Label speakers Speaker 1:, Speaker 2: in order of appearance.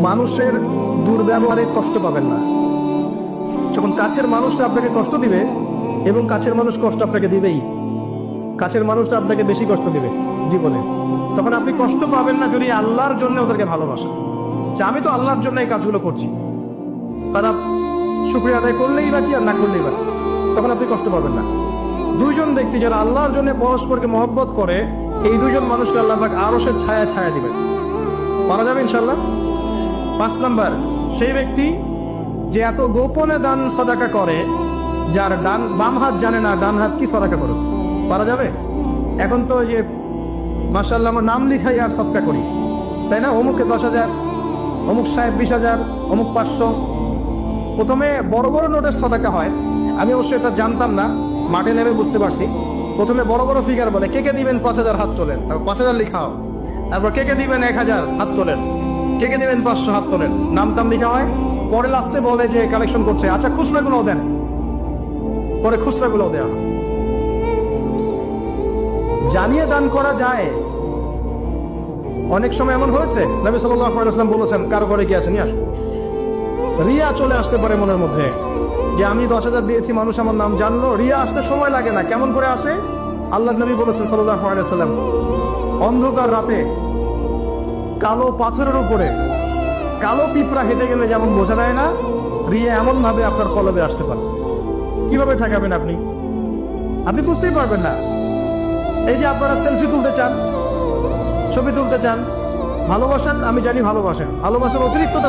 Speaker 1: মানুষের দুর্ব্যবহারে কষ্ট পাবেন না। যখন কাছের মানুষটা আপনাকে কষ্ট দিবে, এবং কাছের মানুষ কষ্ট আপনাকে দিবেই, কাছের মানুষটা আপনাকে বেশি কষ্ট দিবে জীবনে, তখন আপনি কষ্ট পাবেন না যদি আল্লাহর জন্য ওদেরকে ভালোবাসেন, যে আমি তো আল্লাহর জন্য এই কাজগুলো করছি, তারা শুকরিয়া আদায় করলেই বা কি আর না করলেই বা, তখন আপনি কষ্ট পাবেন না। দুইজন ব্যক্তি যারা আল্লাহর জন্য পরস্পরকে মহব্বত করে, এই দুইজন মানুষকে আল্লাহ পাক আরশের ছায়া ছায়া দিবেন। পারা যাবে ইনশাল্লাহ। 5 নাম্বার, সেই ব্যক্তি যে এত গোপনে দান সদাকা করে, যার বাম হাত জানে না ডান হাত কি সদাকা করেছে। পারা যাবে? এখন তো যে মাশাআল্লাহ আমার নাম লিখাই আর সদকা করি, তাই না? অমুকে 10,000, অমুক সাহেব 20,000, অমুক 500। প্রথমে বড় বড় নোটের সদাকা হয়, আমি অবশ্যই এটা জানতাম না, মাঠে নেমে বুঝতে পারছি। প্রথমে বড় বড় ফিগার বলে, কে কে দিবেন 5,000 হাত তোলেন, তারপর 5,000 লিখাও, তারপর কে কে দিবেন 1,000 হাত তোলেন, কে কে দিবেন 500 হাত তোলেন, নাম টাম লিখা হয়। পরে লাস্টে বলে যে কালেকশন করছে, আচ্ছা খুচরাগুলোও দেন, পরে খুচরাগুলোও দেওয়া হয়। জানিয়ে দান করা যায়। অনেক সময় এমন হয়েছে, নবী সাল্লাল্লাহু আলাইহি ওয়াসাল্লাম বলেছেন, কারো ঘরে কি আছে নিয়ে আস। রিয়া চলে আসতে পারে মনের মধ্যে, যে আমি 10,000 দিয়েছি, মানুষ আমার নাম জানলো। রিয়া আসতে সময় লাগে না, কেমন করে আসে? আল্লাহর নবী বলেছেন সাল্লাল্লাহু আলাইহি ওয়াসাল্লাম, অন্ধকার রাতে কালো পাথরের উপরে কালো পিঁপড়া হেঁটে গেলে যেমন বোঝা যায় না, রিয়া এমন ভাবে আপনার কলবে আসতে পারে। কিভাবে ঠেকাবেন আপনি? আপনি বুঝতেই পারবেন না। এই যে আপনারা সেলফি তুলতে চান, ছবি তুলতে চান, ভালোবাসেন, আমি জানি ভালোবাসেন, ভালোবাসার অতিরিক্ততা